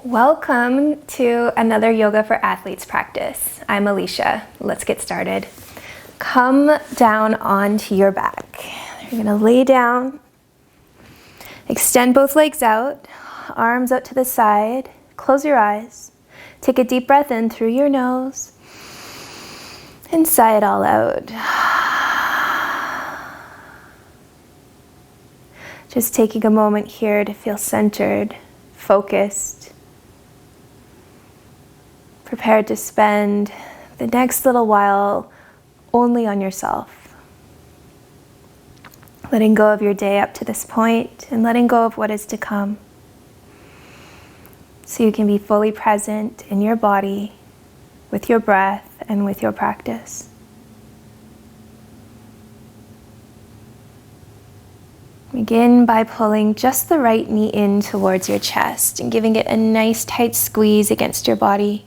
Welcome to another Yoga for Athletes practice. I'm Alicia. Let's get started. Come down onto your back. You're gonna lay down, extend both legs out, arms out to the side, close your eyes. Take a deep breath in through your nose and sigh it all out. Just taking a moment here to feel centered, focused, prepared to spend the next little while only on yourself. Letting go of your day up to this point and letting go of what is to come. So you can be fully present in your body, with your breath, and with your practice. Begin by pulling just the right knee in towards your chest and giving it a nice tight squeeze against your body.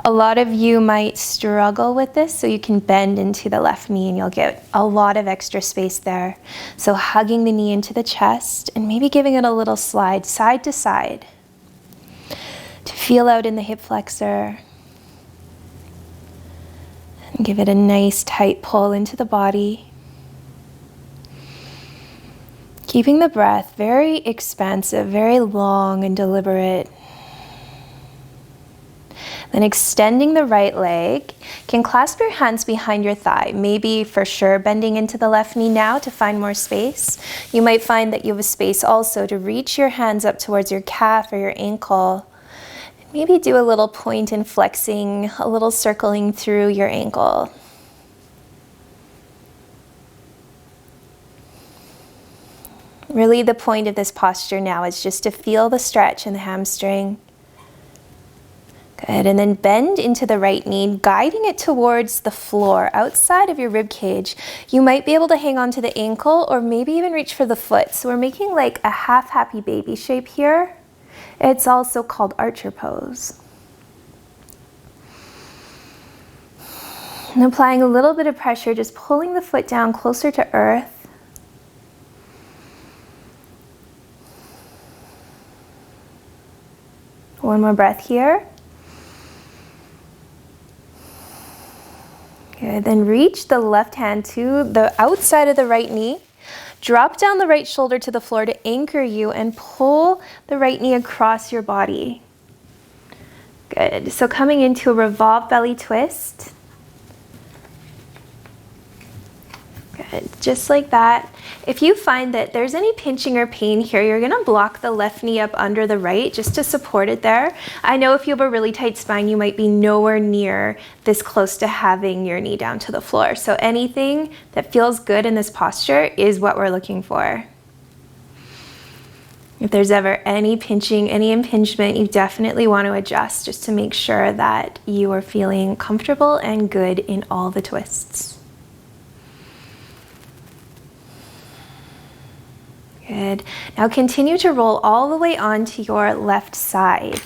A lot of you might struggle with this, so you can bend into the left knee and you'll get a lot of extra space there. So hugging the knee into the chest and maybe giving it a little slide side to side to feel out in the hip flexor. And give it a nice tight pull into the body. Keeping the breath very expansive, very long and deliberate. Then extending the right leg, can clasp your hands behind your thigh. Maybe for sure bending into the left knee now to find more space. You might find that you have a space also to reach your hands up towards your calf or your ankle. Maybe do a little point and flexing, a little circling through your ankle. Really the point of this posture now is just to feel the stretch in the hamstring. Good, and then bend into the right knee, guiding it towards the floor, outside of your rib cage. You might be able to hang on to the ankle or maybe even reach for the foot. So we're making like a half happy baby shape here. It's also called archer pose. And applying a little bit of pressure, just pulling the foot down closer to earth. One more breath here. Good, then reach the left hand to the outside of the right knee. Drop down the right shoulder to the floor to anchor you and pull the right knee across your body. Good, so coming into a revolved belly twist. Good, just like that. If you find that there's any pinching or pain here, you're gonna block the left knee up under the right just to support it there. I know if you have a really tight spine, you might be nowhere near this close to having your knee down to the floor. So anything that feels good in this posture is what we're looking for. If there's ever any pinching, any impingement, you definitely want to adjust just to make sure that you are feeling comfortable and good in all the twists. Good. Now continue to roll all the way onto your left side.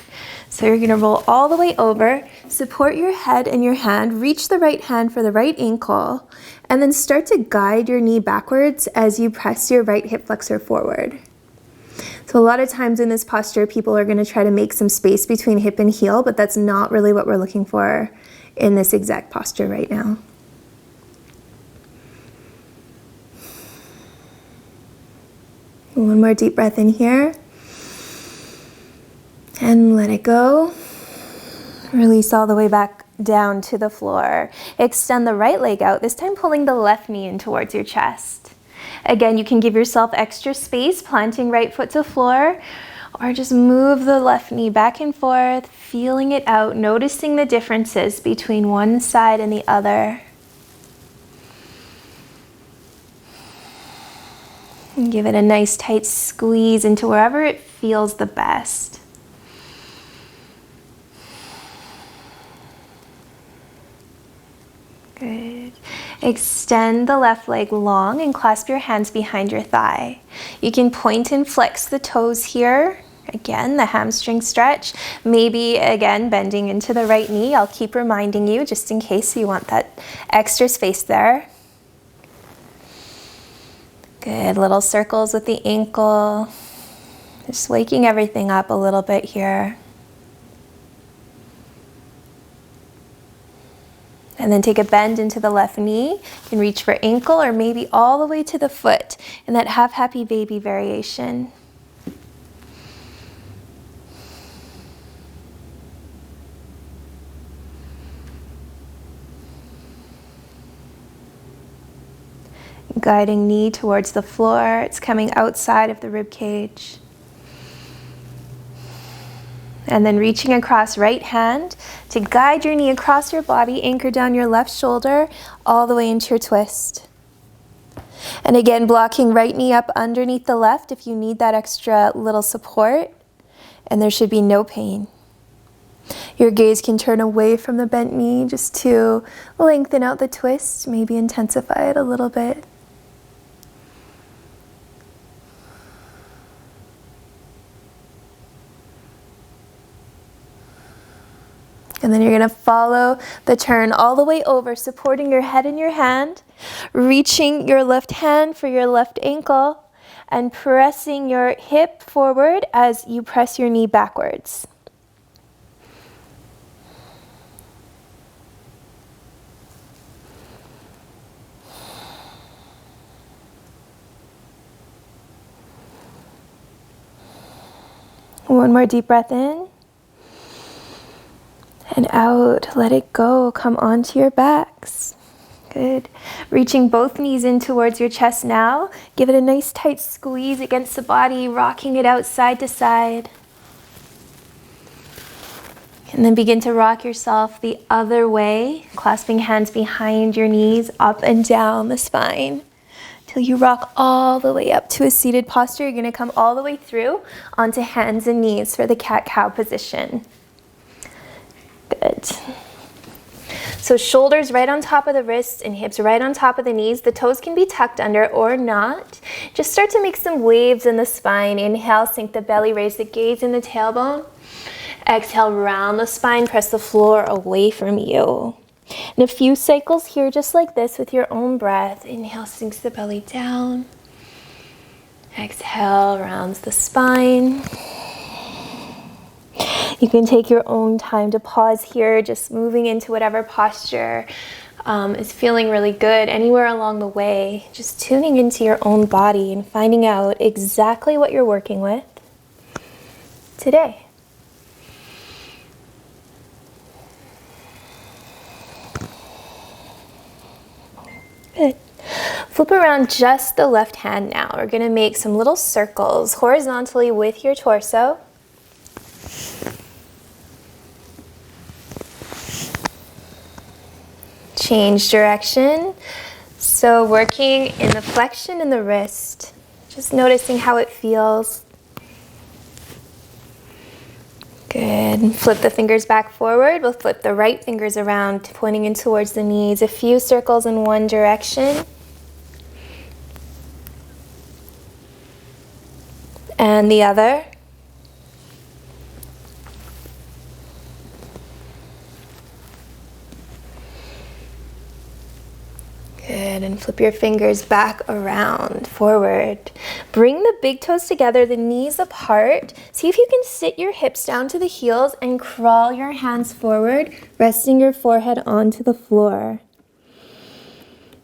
So you're going to roll all the way over, support your head and your hand, reach the right hand for the right ankle, and then start to guide your knee backwards as you press your right hip flexor forward. So a lot of times in this posture, people are going to try to make some space between hip and heel, but that's not really what we're looking for in this exact posture right now. One more deep breath in here. And let it go. Release all the way back down to the floor. Extend the right leg out, this time pulling the left knee in towards your chest. Again, you can give yourself extra space, planting right foot to floor, or just move the left knee back and forth, feeling it out, noticing the differences between one side and the other. And give it a nice tight squeeze into wherever it feels the best. Good. Extend the left leg long and clasp your hands behind your thigh. You can point and flex the toes here. Again, the hamstring stretch. Maybe again, bending into the right knee. I'll keep reminding you just in case you want that extra space there. Good, little circles with the ankle. Just waking everything up a little bit here. And then take a bend into the left knee. You can reach for ankle or maybe all the way to the foot in that half happy baby variation. Guiding knee towards the floor. It's coming outside of the rib cage. And then reaching across right hand to guide your knee across your body, anchor down your left shoulder all the way into your twist. And again, blocking right knee up underneath the left if you need that extra little support, and there should be no pain. Your gaze can turn away from the bent knee just to lengthen out the twist, maybe intensify it a little bit. And then you're going to follow the turn all the way over, supporting your head in your hand, reaching your left hand for your left ankle, and pressing your hip forward as you press your knee backwards. One more deep breath in. And out, let it go, come onto your backs. Good. Reaching both knees in towards your chest now. Give it a nice tight squeeze against the body, rocking it out side to side. And then begin to rock yourself the other way, clasping hands behind your knees, up and down the spine, till you rock all the way up to a seated posture. You're gonna come all the way through onto hands and knees for the cat-cow position. Good. So shoulders right on top of the wrists and hips right on top of the knees. The toes can be tucked under or not. Just start to make some waves in the spine. Inhale, sink the belly, raise the gaze in the tailbone. Exhale, round the spine, press the floor away from you. And a few cycles here just like this with your own breath. Inhale, sinks the belly down. Exhale, rounds the spine. You can take your own time to pause here, just moving into whatever posture is feeling really good anywhere along the way. Just tuning into your own body and finding out exactly what you're working with today. Good. Flip around just the left hand now. We're going to make some little circles horizontally with your torso. Change direction. So working in the flexion in the wrist, just noticing how it feels. Good. Flip the fingers back forward. We'll flip the right fingers around, pointing in towards the knees. A few circles in one direction. And the other. Good, and flip your fingers back around, forward. Bring the big toes together, the knees apart. See if you can sit your hips down to the heels and crawl your hands forward, resting your forehead onto the floor.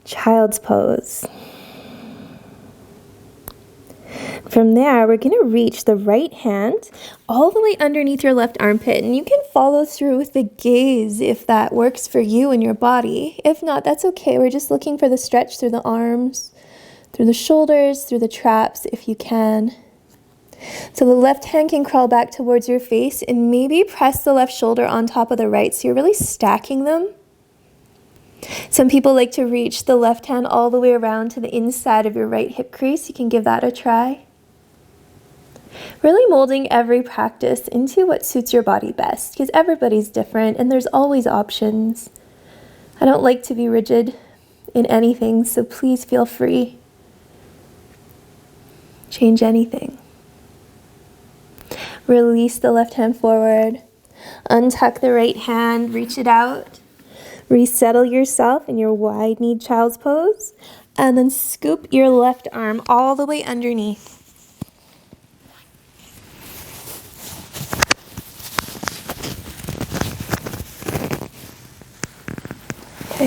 Child's pose. From there, we're going to reach the right hand all the way underneath your left armpit, and you can follow through with the gaze if that works for you and your body. If not, that's okay. We're just looking for the stretch through the arms, through the shoulders, through the traps if you can. So the left hand can crawl back towards your face and maybe press the left shoulder on top of the right, so you're really stacking them. Some people like to reach the left hand all the way around to the inside of your right hip crease. You can give that a try. Really molding every practice into what suits your body best, because everybody's different and there's always options. I don't like to be rigid in anything, so please feel free. Change anything. Release the left hand forward. Untuck the right hand, reach it out. Resettle yourself in your wide-kneed child's pose, and then scoop your left arm all the way underneath.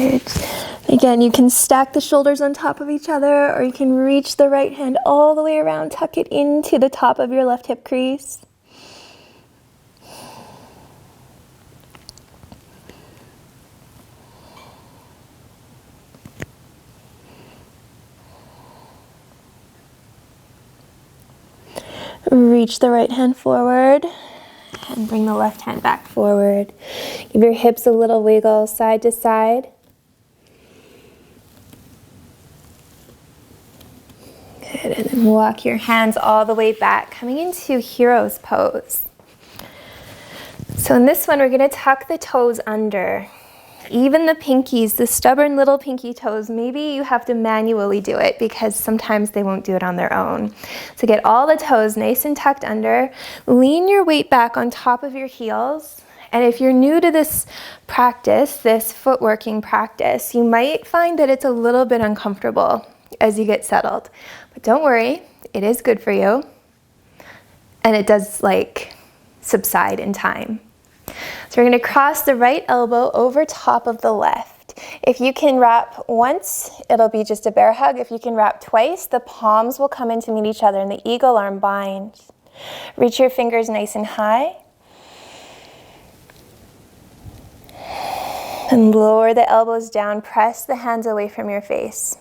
Good. Again, you can stack the shoulders on top of each other, or you can reach the right hand all the way around, tuck it into the top of your left hip crease. Reach the right hand forward and bring the left hand back forward. Give your hips a little wiggle side to side. Good, and then walk your hands all the way back, coming into hero's pose. So in this one, we're going to tuck the toes under. Even the pinkies, the stubborn little pinky toes, maybe you have to manually do it because sometimes they won't do it on their own. So get all the toes nice and tucked under. Lean your weight back on top of your heels. And if you're new to this practice, this footworking practice, you might find that it's a little bit uncomfortable as you get settled. But don't worry, it is good for you. And it does subside in time. So we're going to cross the right elbow over top of the left. If you can wrap once, it'll be just a bear hug. If you can wrap twice, the palms will come in to meet each other in the eagle arm bind. Reach your fingers nice and high. And lower the elbows down. Press the hands away from your face.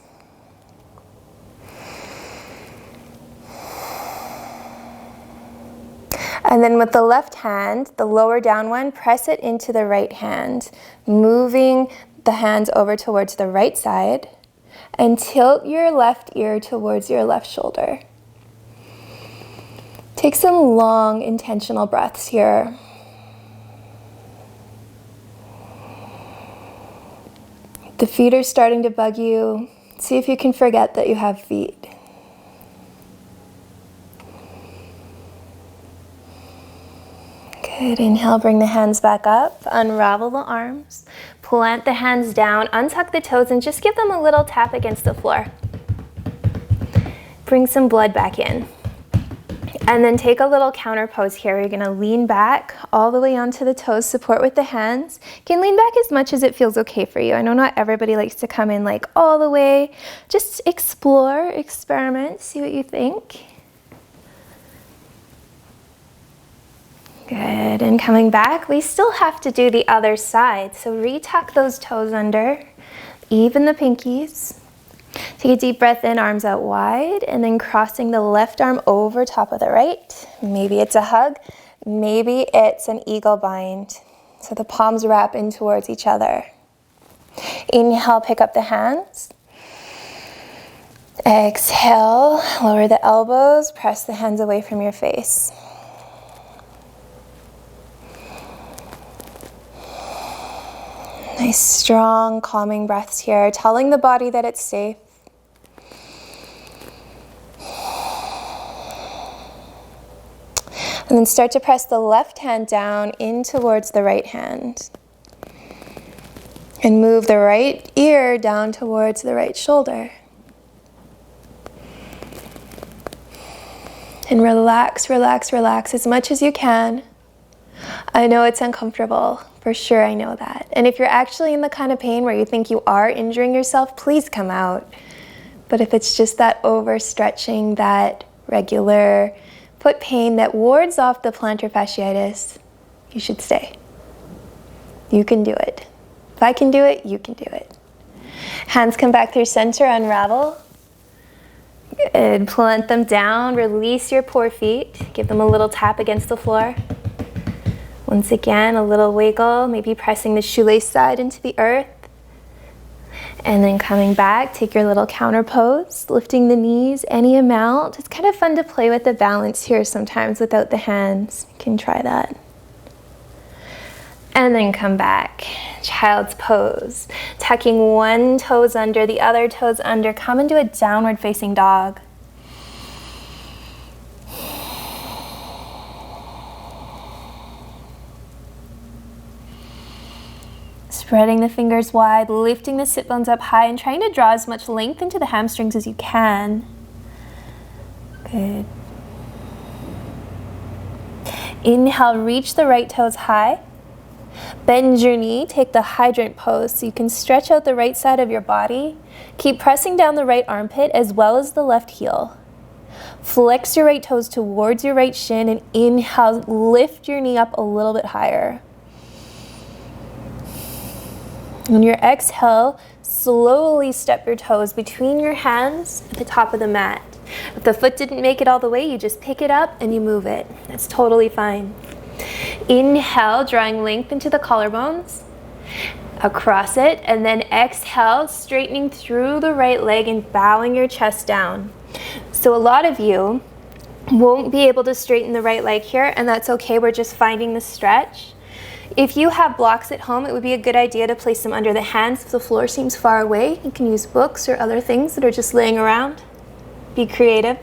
And then with the left hand, the lower down one, press it into the right hand, moving the hands over towards the right side, and tilt your left ear towards your left shoulder. Take some long, intentional breaths here. If the feet are starting to bug you, see if you can forget that you have feet. Good, inhale, bring the hands back up, unravel the arms, plant the hands down, untuck the toes, and just give them a little tap against the floor. Bring some blood back in. And then take a little counter pose here. You're gonna lean back all the way onto the toes, support with the hands. You can lean back as much as it feels okay for you. I know not everybody likes to come in all the way. Just explore, experiment, see what you think. Good, and coming back, we still have to do the other side. So retuck those toes under, even the pinkies. Take a deep breath in, arms out wide, and then crossing the left arm over top of the right. Maybe it's a hug, maybe it's an eagle bind. So the palms wrap in towards each other. Inhale, pick up the hands. Exhale, lower the elbows, press the hands away from your face. Nice, strong, calming breaths here, telling the body that it's safe. And then start to press the left hand down in towards the right hand. And move the right ear down towards the right shoulder. And relax, relax, relax as much as you can. I know it's uncomfortable. For sure, I know that. And if you're actually in the kind of pain where you think you are injuring yourself, please come out. But if it's just that overstretching, that regular foot pain that wards off the plantar fasciitis, you should stay. You can do it. If I can do it, you can do it. Hands come back through center, unravel. Good. Plant them down, release your poor feet. Give them a little tap against the floor. Once again, a little wiggle, maybe pressing the shoelace side into the earth. And then coming back, take your little counter pose, lifting the knees any amount. It's kind of fun to play with the balance here sometimes without the hands. You can try that. And then come back, child's pose. Tucking one toes under, the other toes under. Come into a downward facing dog. Spreading the fingers wide, lifting the sit bones up high, and trying to draw as much length into the hamstrings as you can. Good. Inhale, reach the right toes high. Bend your knee, take the hydrant pose so you can stretch out the right side of your body. Keep pressing down the right armpit as well as the left heel. Flex your right toes towards your right shin and inhale, lift your knee up a little bit higher. On your exhale, slowly step your toes between your hands at the top of the mat. If the foot didn't make it all the way, you just pick it up and you move it. That's totally fine. Inhale, drawing length into the collarbones, across it, and then exhale, straightening through the right leg and bowing your chest down. So a lot of you won't be able to straighten the right leg here, and that's okay. We're just finding the stretch. If you have blocks at home, it would be a good idea to place them under the hands. If the floor seems far away, you can use books or other things that are just laying around. Be creative.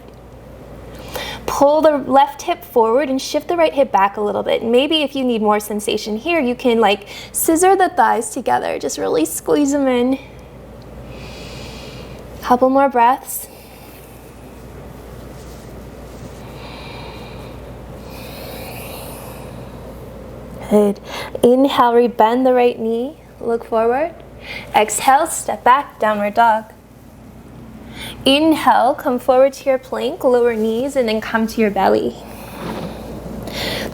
Pull the left hip forward and shift the right hip back a little bit. Maybe if you need more sensation here, you can like scissor the thighs together. Just really squeeze them in. Couple more breaths. Good. Inhale, rebend the right knee, look forward. Exhale, step back, downward dog. Inhale, come forward to your plank, lower knees, and then come to your belly.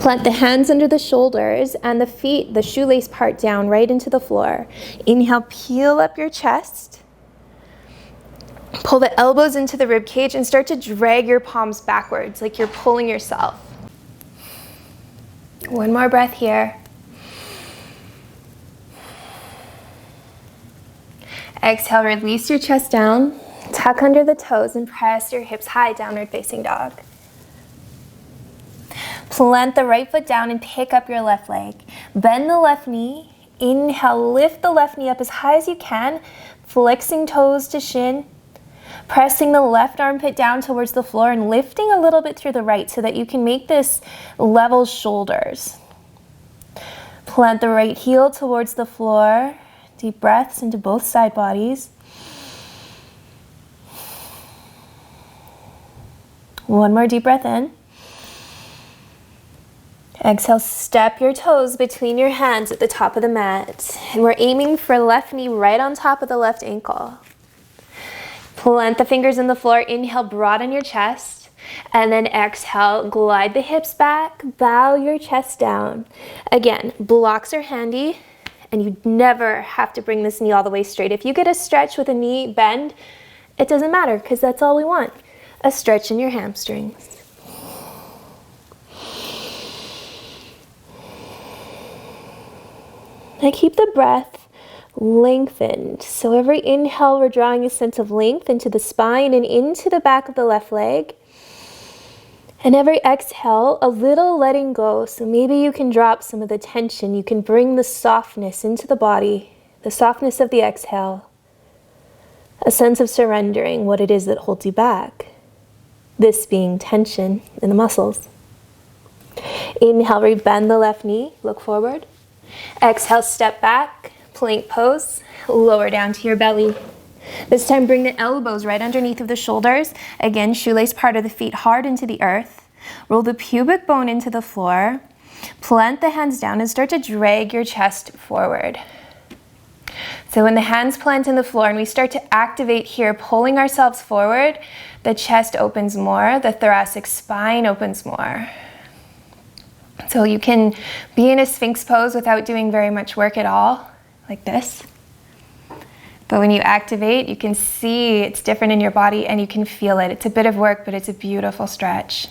Plant the hands under the shoulders and the feet, the shoelace part down right into the floor. Inhale, peel up your chest. Pull the elbows into the rib cage and start to drag your palms backwards like you're pulling yourself. One more breath here. Exhale, release your chest down. Tuck under the toes and press your hips high, downward facing dog. Plant the right foot down and pick up your left leg. Bend the left knee. Inhale, lift the left knee up as high as you can, flexing toes to shin. Pressing the left armpit down towards the floor and lifting a little bit through the right so that you can make this level shoulders. Plant the right heel towards the floor. Deep breaths into both side bodies. One more deep breath in. Exhale, step your toes between your hands at the top of the mat. And we're aiming for left knee right on top of the left ankle. Plant the fingers in the floor. Inhale, broaden your chest. And then exhale, glide the hips back. Bow your chest down. Again, blocks are handy. And you never have to bring this knee all the way straight. If you get a stretch with a knee bend, it doesn't matter because that's all we want. A stretch in your hamstrings. Now keep the breath lengthened. So every inhale, we're drawing a sense of length into the spine and into the back of the left leg. And every exhale, a little letting go. So maybe you can drop some of the tension. You can bring the softness into the body, the softness of the exhale. A sense of surrendering what it is that holds you back. This being tension in the muscles. Inhale, rebend the left knee, look forward. Exhale, step back, plank pose, lower down to your belly. This time bring the elbows right underneath of the shoulders. Again, shoelace part of the feet hard into the earth. Roll the pubic bone into the floor. Plant the hands down and start to drag your chest forward. So when the hands plant in the floor and we start to activate here, pulling ourselves forward, the chest opens more, the thoracic spine opens more. So you can be in a Sphinx pose without doing very much work at all, like this. But when you activate, you can see it's different in your body and you can feel it. It's a bit of work, but it's a beautiful stretch.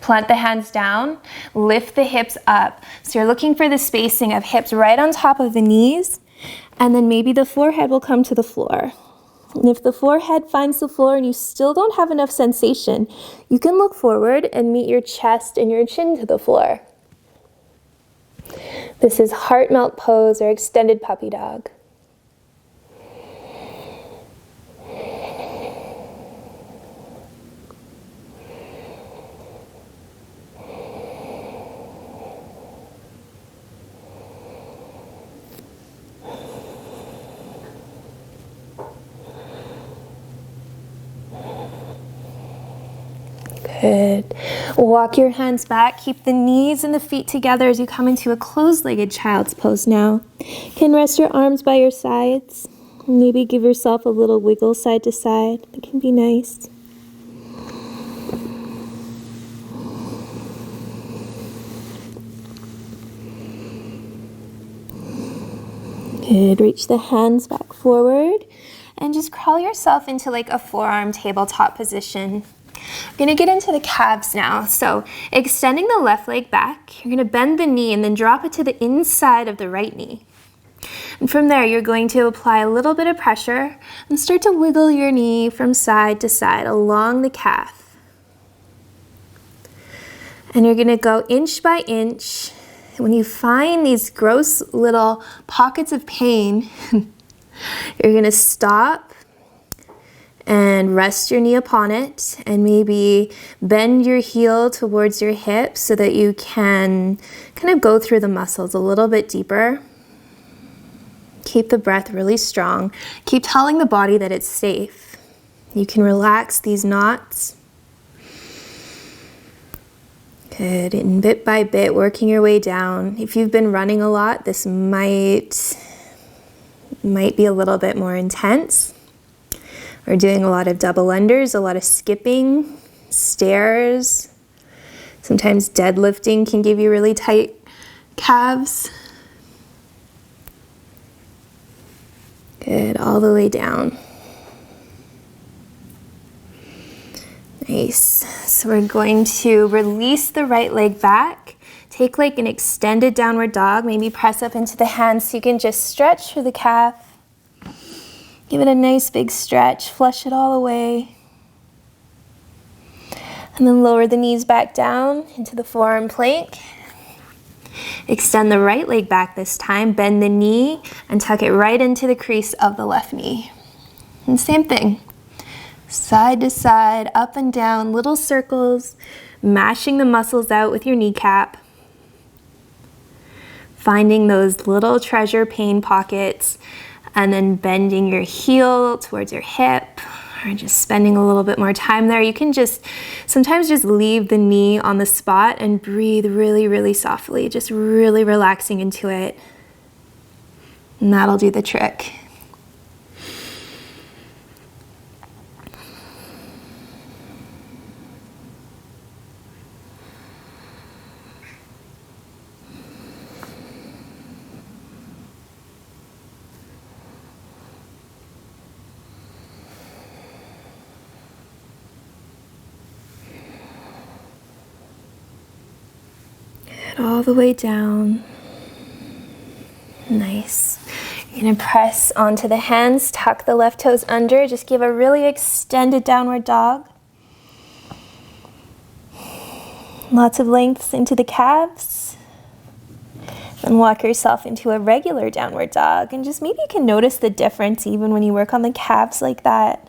Plant the hands down, lift the hips up. So you're looking for the spacing of hips right on top of the knees, and then maybe the forehead will come to the floor. And if the forehead finds the floor and you still don't have enough sensation, you can look forward and meet your chest and your chin to the floor. This is heart melt pose or extended puppy dog. Good. Walk your hands back. Keep the knees and the feet together as you come into a closed-legged child's pose now. You can rest your arms by your sides. Maybe give yourself a little wiggle side to side. That can be nice. Good. Reach the hands back forward and just crawl yourself into like a forearm tabletop position. We're going to get into the calves now. So extending the left leg back, you're going to bend the knee and then drop it to the inside of the right knee. And from there, you're going to apply a little bit of pressure and start to wiggle your knee from side to side along the calf. And you're going to go inch by inch. When you find these gross little pockets of pain, you're going to stop and rest your knee upon it and maybe bend your heel towards your hip so that you can kind of go through the muscles a little bit deeper. Keep the breath really strong. Keep telling the body that it's safe. You can relax these knots. Good, and bit by bit, working your way down. If you've been running a lot, this might be a little bit more intense. We're doing a lot of double unders, a lot of skipping, stairs. Sometimes deadlifting can give you really tight calves. Good, all the way down. Nice. So we're going to release the right leg back. Take like an extended downward dog. Maybe press up into the hands so you can just stretch through the calf. Give it a nice big stretch, flush it all away. And then lower the knees back down into the forearm plank. Extend the right leg back this time, bend the knee and tuck it right into the crease of the left knee. And same thing, side to side, up and down, little circles, mashing the muscles out with your kneecap. Finding those little treasure pain pockets. And then bending your heel towards your hip, or just spending a little bit more time there. You can sometimes just leave the knee on the spot and breathe really, really softly, just really relaxing into it. And that'll do the trick. All the way down. Nice. You're going to press onto the hands, tuck the left toes under, just give a really extended downward dog. Lots of lengths into the calves. Then walk yourself into a regular downward dog, and just maybe you can notice the difference even when you work on the calves like that.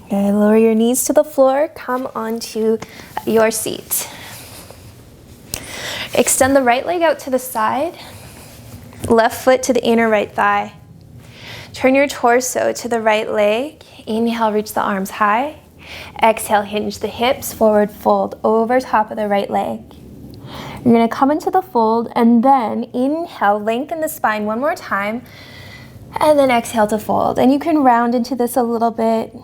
Okay, lower your knees to the floor, come onto your seat. Extend the right leg out to the side, left foot to the inner right thigh. Turn your torso to the right leg. Inhale, reach the arms high. Exhale, hinge the hips, forward fold over top of the right leg. You're gonna come into the fold and then inhale, lengthen the spine one more time, and then exhale to fold. And you can round into this a little bit.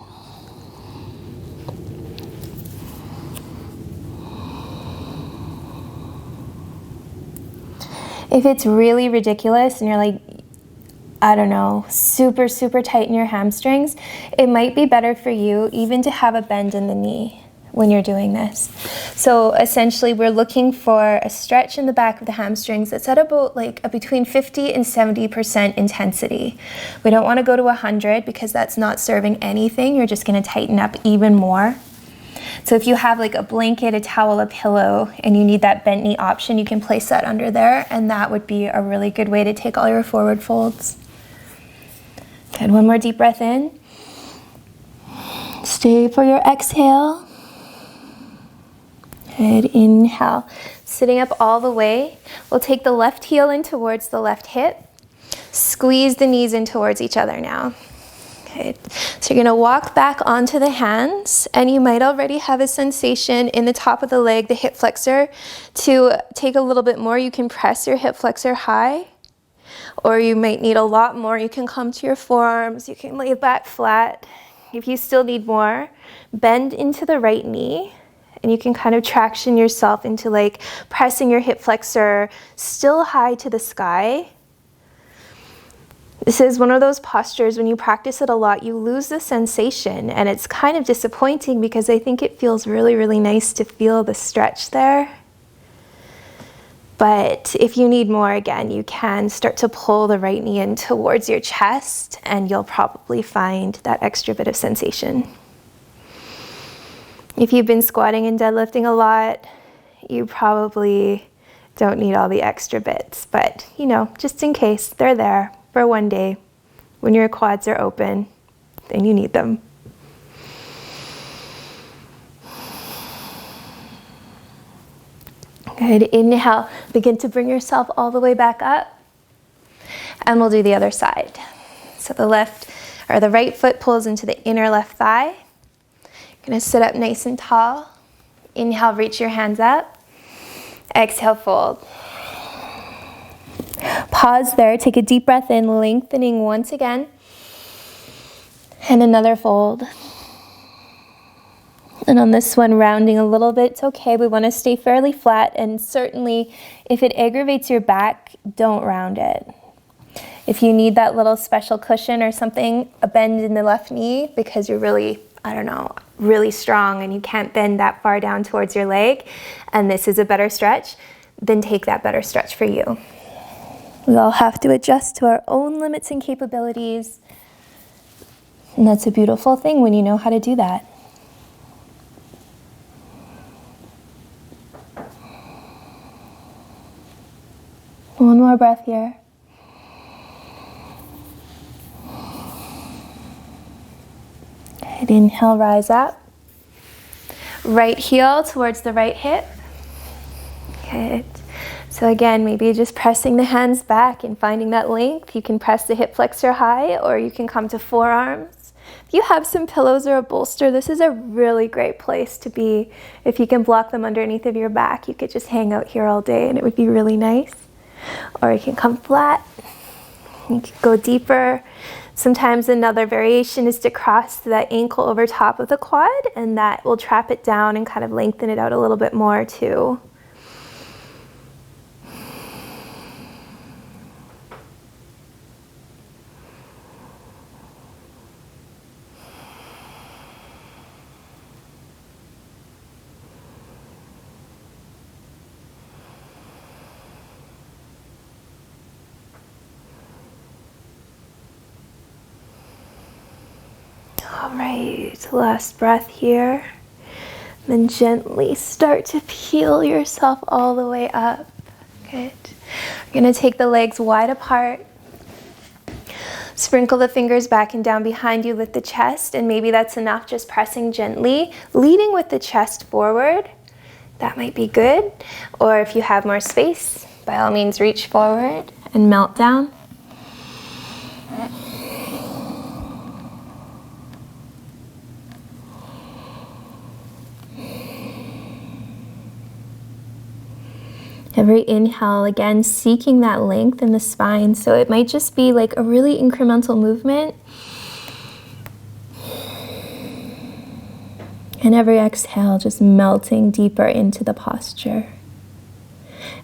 If it's really ridiculous and you're like, I don't know, super, super tight in your hamstrings, it might be better for you even to have a bend in the knee when you're doing this. So essentially we're looking for a stretch in the back of the hamstrings that's at about like between 50 and 70% intensity. We don't want to go to 100 because that's not serving anything. You're just going to tighten up even more. So if you have like a blanket, a towel, a pillow, and you need that bent knee option, you can place that under there, and that would be a really good way to take all your forward folds. Good, one more deep breath in. Stay for your exhale. Good, inhale. Sitting up all the way, we'll take the left heel in towards the left hip. Squeeze the knees in towards each other now. Good. So you're gonna walk back onto the hands, and you might already have a sensation in the top of the leg, the hip flexor. To take a little bit more, you can press your hip flexor high, or you might need a lot more. You can come to your forearms, you can lay back flat. If you still need more, bend into the right knee, and you can kind of traction yourself into like pressing your hip flexor still high to the sky. This is one of those postures, when you practice it a lot, you lose the sensation, and it's kind of disappointing because I think it feels really, really nice to feel the stretch there. But if you need more, again, you can start to pull the right knee in towards your chest, and you'll probably find that extra bit of sensation. If you've been squatting and deadlifting a lot, you probably don't need all the extra bits, but you know, just in case, they're there for one day when your quads are open, then you need them. Good. Inhale, begin to bring yourself all the way back up, and we'll do the other side. So the left or the right foot pulls into the inner left thigh. You're gonna sit up nice and tall. Inhale, reach your hands up. Exhale, fold. Pause there, take a deep breath in, lengthening once again. And another fold. And on this one, rounding a little bit, it's okay. We want to stay fairly flat, and certainly if it aggravates your back, don't round it. If you need that little special cushion or something, a bend in the left knee because you're really, really strong and you can't bend that far down towards your leg, and this is a better stretch, then take that better stretch for you. We all have to adjust to our own limits and capabilities, and that's a beautiful thing when you know how to do that. One more breath here. Good. Inhale, rise up. Right heel towards the right hip. Good. So again, maybe just pressing the hands back and finding that length. You can press the hip flexor high, or you can come to forearms. If you have some pillows or a bolster, this is a really great place to be. If you can block them underneath of your back, you could just hang out here all day and it would be really nice. Or you can come flat. You can go deeper. Sometimes another variation is to cross that ankle over top of the quad, and that will trap it down and kind of lengthen it out a little bit more too. All right, last breath here. Then gently start to peel yourself all the way up. Good. You're gonna take the legs wide apart. Sprinkle the fingers back and down behind you, lift the chest, and maybe that's enough, just pressing gently, leading with the chest forward. That might be good. Or if you have more space, by all means reach forward and melt down. Every inhale, again, seeking that length in the spine. So it might just be like a really incremental movement. And every exhale, just melting deeper into the posture.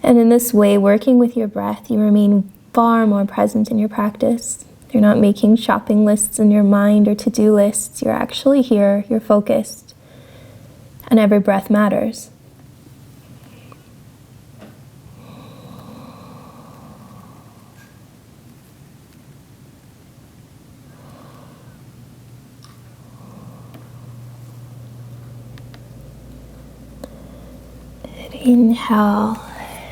And in this way, working with your breath, you remain far more present in your practice. You're not making shopping lists in your mind or to-do lists. You're actually here, you're focused. And every breath matters. Inhale,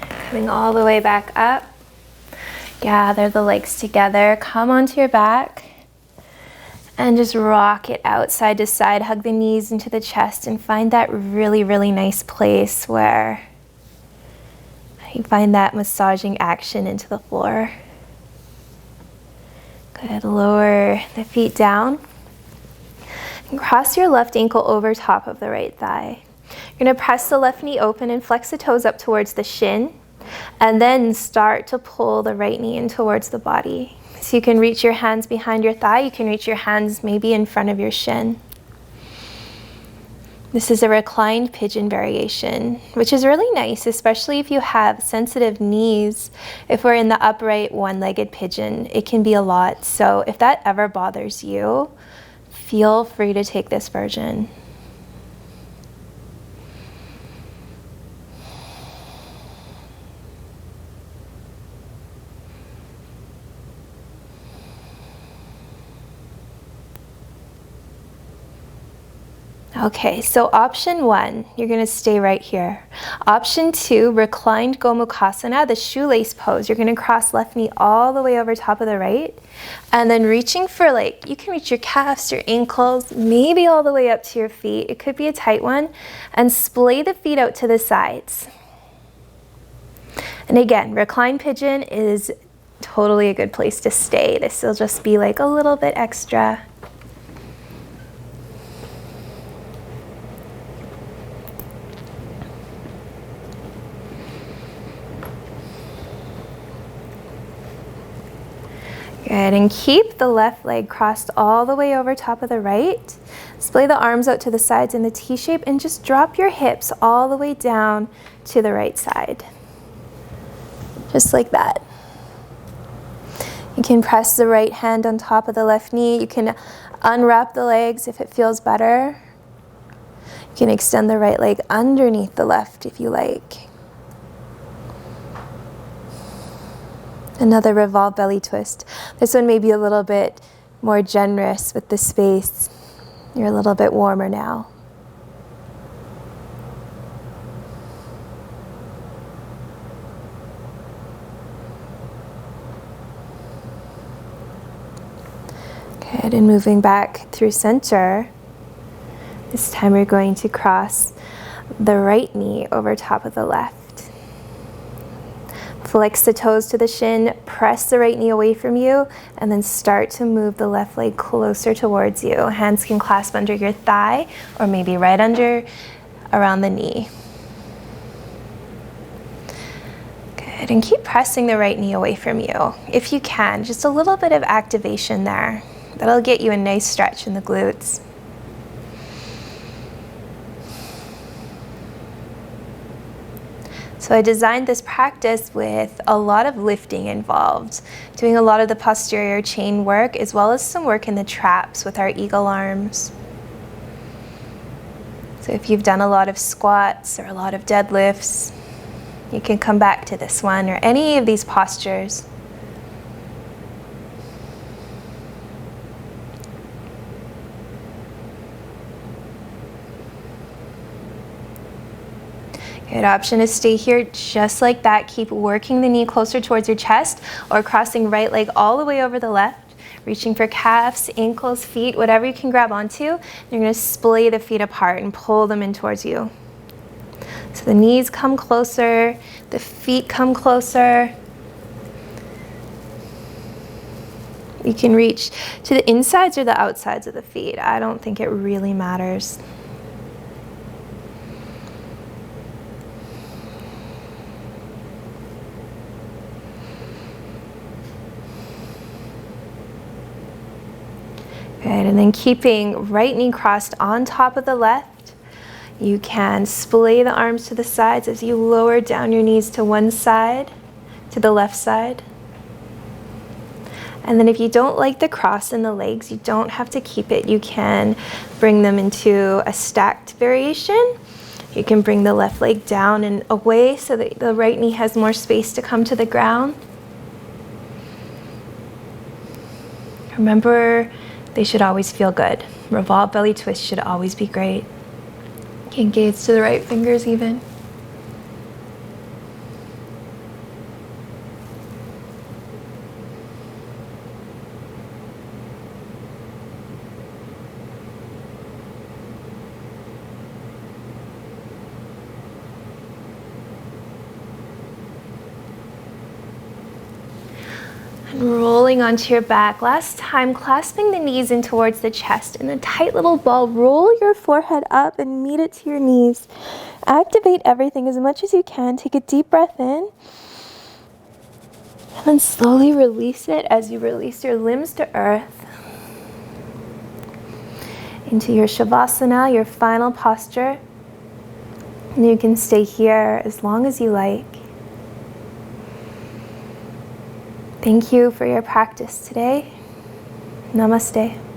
coming all the way back up. Gather the legs together, come onto your back, and just rock it out side to side. Hug the knees into the chest and find that really, really nice place where you find that massaging action into the floor. Good. Lower the feet down. And cross your left ankle over top of the right thigh. You're going to press the left knee open and flex the toes up towards the shin. And then start to pull the right knee in towards the body. So you can reach your hands behind your thigh. You can reach your hands maybe in front of your shin. This is a reclined pigeon variation, which is really nice, especially if you have sensitive knees. If we're in the upright one-legged pigeon, it can be a lot. So if that ever bothers you, feel free to take this version. Okay, so option 1, you're going to stay right here. Option 2, reclined Gomukhasana, the shoelace pose. You're going to cross left knee all the way over top of the right. And then reaching for, like, you can reach your calves, your ankles, maybe all the way up to your feet. It could be a tight one. And splay the feet out to the sides. And again, reclined pigeon is totally a good place to stay. This will just be like a little bit extra. Good, and keep the left leg crossed all the way over top of the right. Splay the arms out to the sides in the T shape and just drop your hips all the way down to the right side. Just like that. You can press the right hand on top of the left knee. You can unwrap the legs if it feels better. You can extend the right leg underneath the left if you like. Another revolved belly twist. This one may be a little bit more generous with the space. You're a little bit warmer now. Good, and moving back through center. This time we're going to cross the right knee over top of the left. Flex the toes to the shin, press the right knee away from you, and then start to move the left leg closer towards you. Hands can clasp under your thigh or maybe right under around the knee. Good, and keep pressing the right knee away from you if you can. Just a little bit of activation there. That'll get you a nice stretch in the glutes. So I designed this practice with a lot of lifting involved, doing a lot of the posterior chain work as well as some work in the traps with our eagle arms. So if you've done a lot of squats or a lot of deadlifts, you can come back to this one or any of these postures. Good option is stay here just like that. Keep working the knee closer towards your chest or crossing right leg all the way over the left. Reaching for calves, ankles, feet, whatever you can grab onto. You're going to splay the feet apart and pull them in towards you. So the knees come closer, the feet come closer. You can reach to the insides or the outsides of the feet. I don't think it really matters. Good, and then keeping right knee crossed on top of the left. You can splay the arms to the sides as you lower down your knees to one side, to the left side. And then if you don't like the cross in the legs, you don't have to keep it. You can bring them into a stacked variation. You can bring the left leg down and away so that the right knee has more space to come to the ground. Remember, they should always feel good. Revolved belly twist should always be great. You can gaze to the right fingers even. Rolling onto your back. Last time, clasping the knees in towards the chest. In a tight little ball, roll your forehead up and meet it to your knees. Activate everything as much as you can. Take a deep breath in. And then slowly release it as you release your limbs to earth. Into your Shavasana, your final posture. And you can stay here as long as you like. Thank you for your practice today. Namaste.